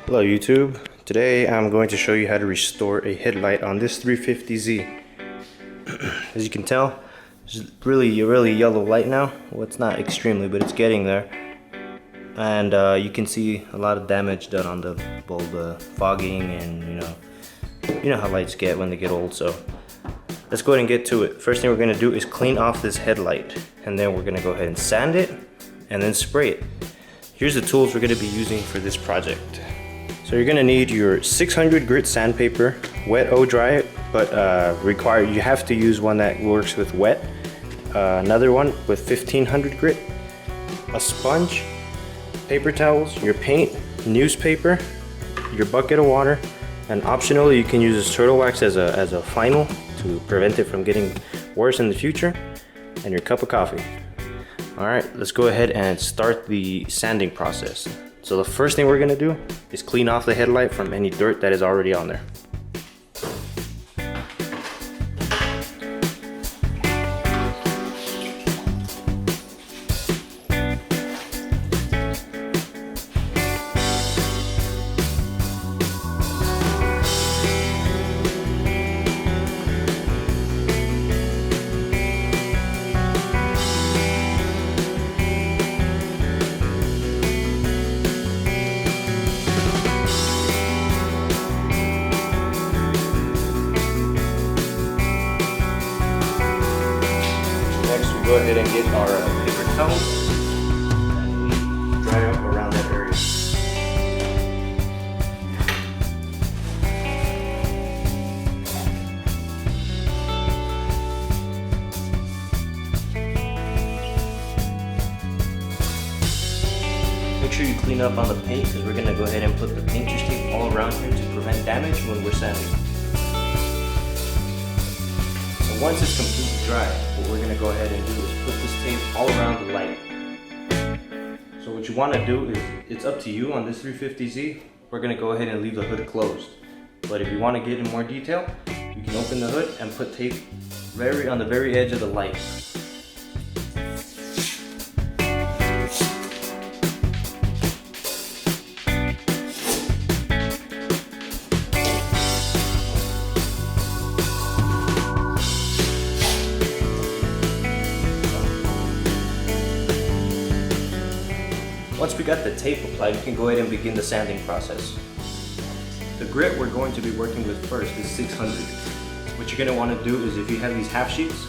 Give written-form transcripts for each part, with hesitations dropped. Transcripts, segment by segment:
Hello YouTube. Today I'm going to show you how to restore a headlight on this 350Z. As you can tell, there's really yellow light now. Well, it's not extremely, but it's getting there. And you can see a lot of damage done on the bulb, fogging, and you know how lights get when they get old. So let's go ahead and get to it. First thing we're going to do is clean off this headlight, and then we're going to go ahead and sand it and then spray it. Here's the tools we're going to be using for this project. So you're gonna need your 600 grit sandpaper, wet or dry, but you have to use one that works with wet. Another one with 1500 grit, a sponge, paper towels, your paint, newspaper, your bucket of water, and optionally you can use this turtle wax as a final to prevent it from getting worse in the future, and your cup of coffee. All right, let's go ahead and start the sanding process. So the first thing we're gonna do is clean off the headlight from any dirt that is already on there. Go ahead and get our paper towels and dry up around that area. Make sure you clean up on the paint, because we're going to go ahead and put the painter's tape all around here to prevent damage when we're sanding. So once it's completely dry, what we're going to go ahead and do is put this tape all around the light. So what you want to do is, it's up to you on this 350Z, we're going to go ahead and leave the hood closed. But if you want to get in more detail, you can open the hood and put tape on the very edge of the light. Once we got the tape applied, we can go ahead and begin the sanding process. The grit we're going to be working with first is 600. What you're going to want to do is, if you have these half sheets,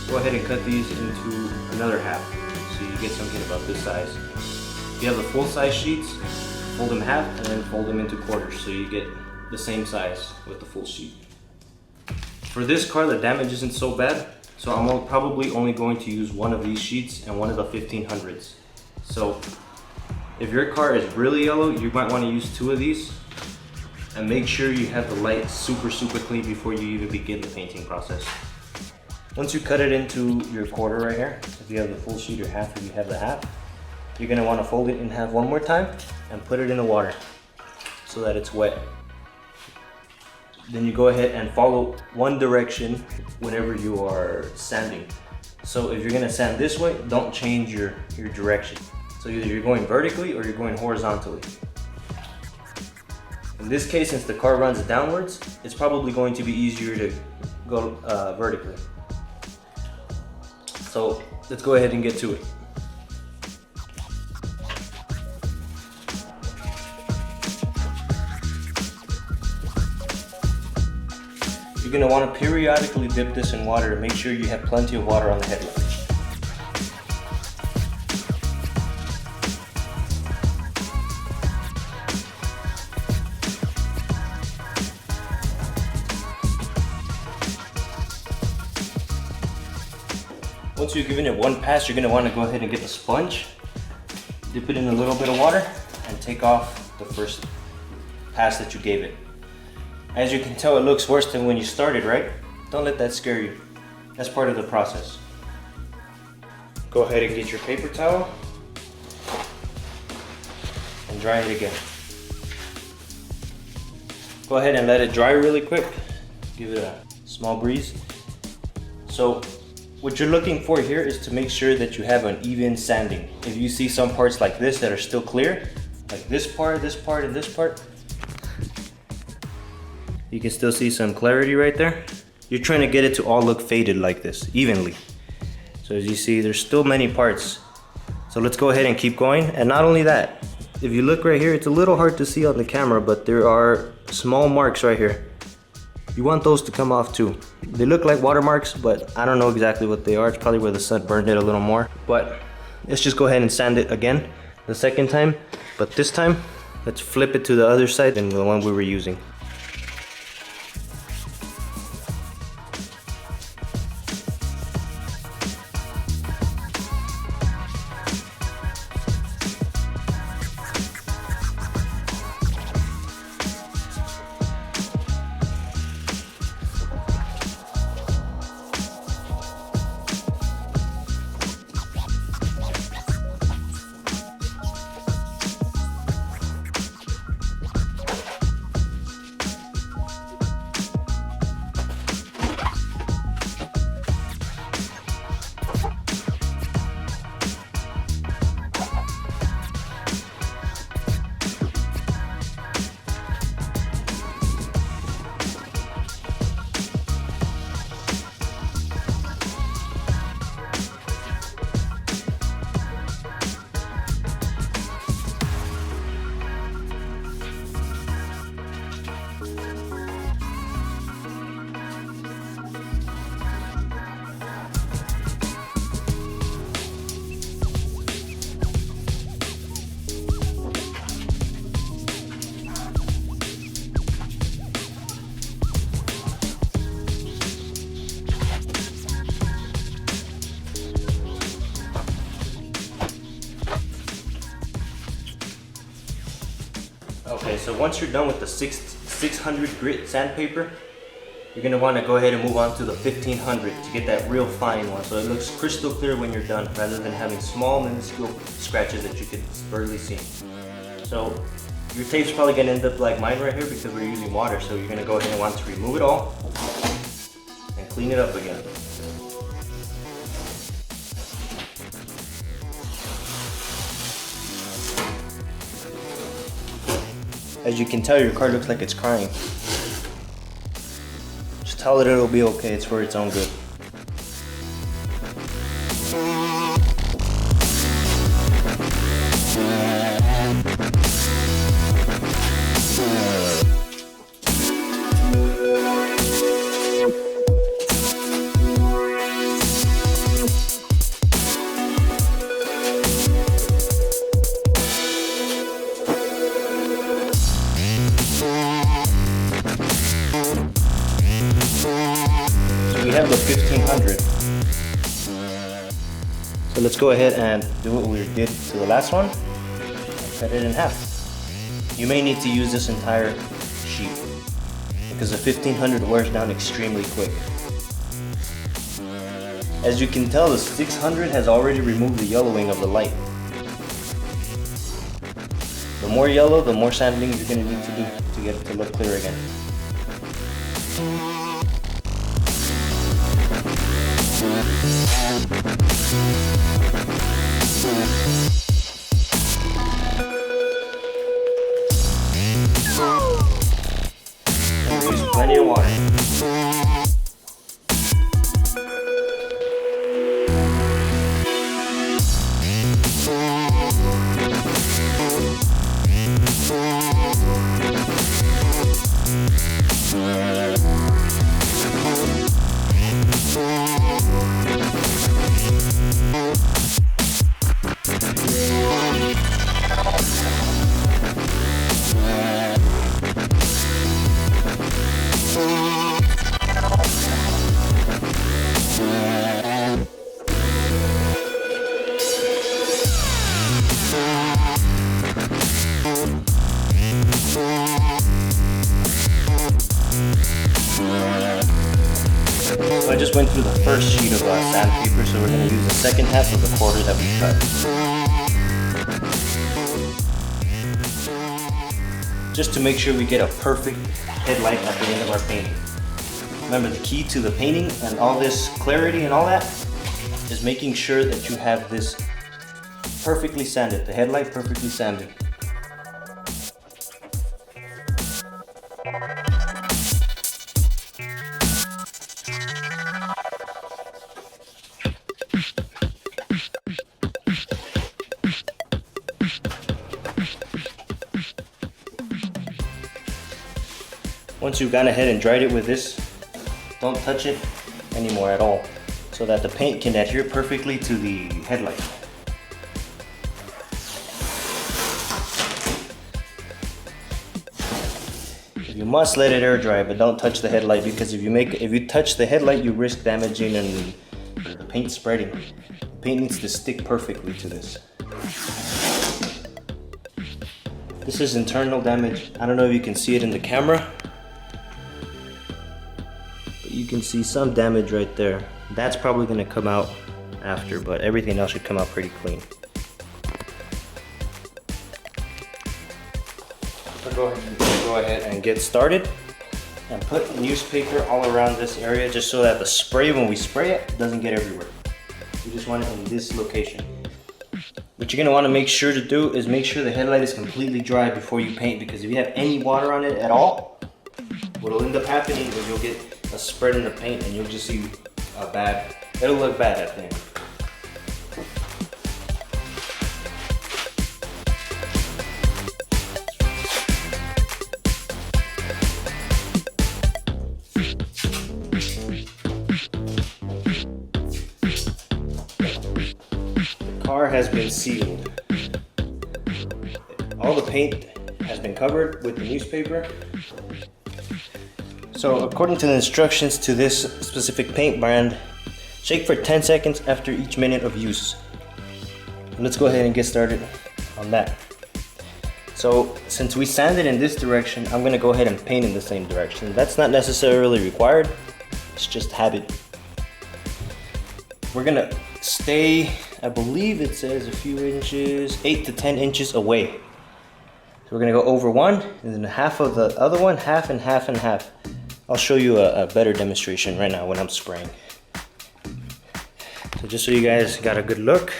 go ahead and cut these into another half, so you get something about this size. If you have the full size sheets, fold them half and then fold them into quarters, so you get the same size with the full sheet. For this car, the damage isn't so bad, so I'm probably only going to use one of these sheets and one of the 1500s. So if your car is really yellow, you might want to use two of these, and make sure you have the light super clean before you even begin the painting process. Once you cut it into your quarter right here, if you have the full sheet or half, if you have the half, you're going to want to fold it in half one more time and put it in the water so that it's wet. Then you go ahead and follow one direction whenever you are sanding. So if you're going to sand this way, don't change your direction. So either you're going vertically or you're going horizontally. In this case, since the car runs downwards, it's probably going to be easier to go vertically. So let's go ahead and get to it. You're going to want to periodically dip this in water to make sure you have plenty of water on the headlight. Once you've given it one pass, you're going to want to go ahead and get the sponge, dip it in a little bit of water, and take off the first pass that you gave it. As you can tell, it looks worse than when you started, right? Don't let that scare you. That's part of the process. Go ahead and get your paper towel and dry it again. Go ahead and let it dry really quick. Give it a small breeze. So what you're looking for here is to make sure that you have an even sanding. If you see some parts like this that are still clear, like this part, and this part, You can still see some clarity right there. You're trying to get it to all look faded like this, evenly. So as you see, there's still many parts. So let's go ahead and keep going. And not only that, if you look right here, it's a little hard to see on the camera, but there are small marks right here. You want those to come off too. They look like watermarks, but I don't know exactly what they are. It's probably where the sun burned it a little more. But let's just go ahead and sand it again the second time. But this time, let's flip it to the other side than the one we were using. Okay, so once you're done with the 600 grit sandpaper, you're gonna want to go ahead and move on to the 1500 to get that real fine one, so it looks crystal clear when you're done, rather than having small minuscule scratches that you can barely see. So your tape's probably gonna end up like mine right here because we're using water, so you're gonna go ahead and want to remove it all and clean it up again. As you can tell, your card looks like it's crying. Just tell it it'll be okay, it's for its own good. We have the 1500. So let's go ahead and do what we did to the last one and cut it in half. You may need to use this entire sheet because the 1500 wears down extremely quick. As you can tell, the 600 has already removed the yellowing of the light. The more yellow, the more sanding you're going to need to do to get it to look clear again. And use plenty of water. So I just went through the first sheet of sandpaper, so we're going to use the second half of the quarter that we cut. Just to make sure we get a perfect headlight at the end of our painting. Remember, the key to the painting and all this clarity and all that is making sure that you have this perfectly sanded, the headlight perfectly sanded. Once you've gone ahead and dried it with this, don't touch it anymore at all, so that the paint can adhere perfectly to the headlight. You must let it air dry, but don't touch the headlight, because if you touch the headlight, you risk damaging and the paint spreading. The paint needs to stick perfectly to this. This is internal damage. I don't know if you can see it in the camera, but you can see some damage right there. That's probably going to come out after, but everything else should come out pretty clean. So go ahead and get started, and put newspaper all around this area, just so that the spray, when we spray it, doesn't get everywhere. You just want it in this location. What you're going to want to make sure to do is make sure the headlight is completely dry before you paint, because if you have any water on it at all, what'll end up happening is you'll get a spread in the paint, and you'll just see it'll look bad at the end. The car has been sealed. All the paint has been covered with the newspaper. So according to the instructions to this specific paint brand, shake for 10 seconds after each minute of use. Let's go ahead and get started on that. So since we sanded in this direction, I'm gonna go ahead and paint in the same direction. That's not necessarily required, it's just habit. We're gonna stay, I believe it says a few inches, 8 to 10 inches away. So we're gonna go over one, and then half of the other one, half and half and half. I'll show you a better demonstration right now when I'm spraying. So just so you guys got a good look,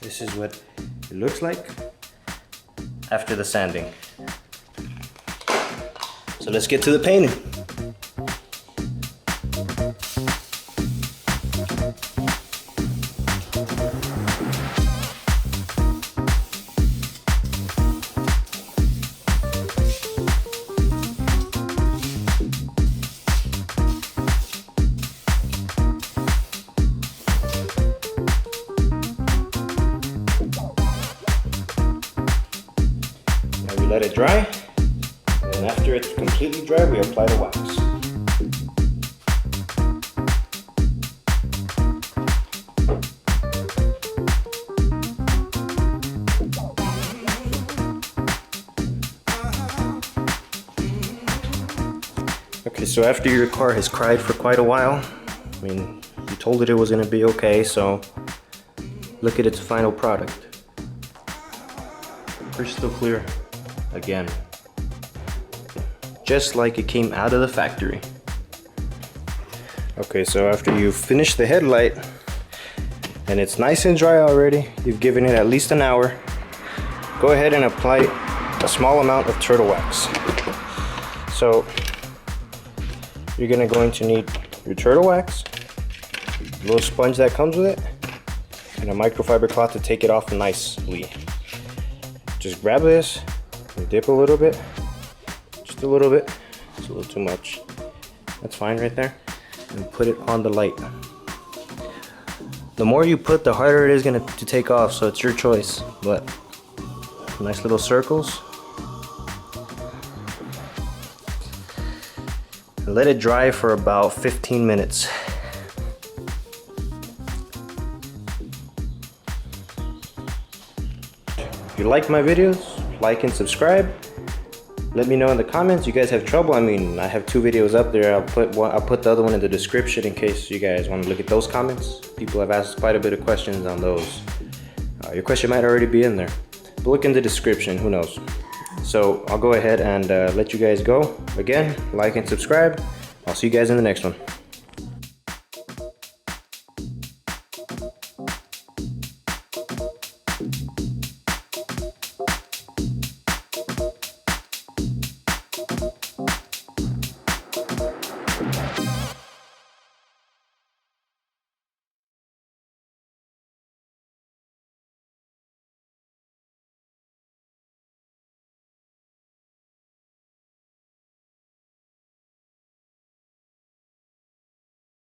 this is what it looks like after the sanding. So let's get to the painting. Let it dry, and then after it's completely dry, we apply the wax. Okay, so after your car has cried for quite a while, I mean, you told it was going to be okay, so look at its final product. Crystal clear. Again, just like it came out of the factory. Okay, so after you finish the headlight and it's nice and dry already, you've given it at least an hour, go ahead and apply a small amount of turtle wax. So you're going to need your turtle wax, a little sponge that comes with it, and a microfiber cloth to take it off nicely. Just grab this, dip a little bit, just a little bit, it's a little too much, that's fine right there, and put it on the light. The more you put, the harder it is to take off, so it's your choice, but nice little circles. And let it dry for about 15 minutes. If you like my videos, like and subscribe. Let me know in the comments. You guys have trouble? I mean, I have 2 videos up there. I'll put the other one in the description in case you guys want to look at those comments. People have asked quite a bit of questions on those. Your question might already be in there, but look in the description, who knows. So I'll go ahead and let you guys go. Again, like and subscribe. I'll see you guys in the next one.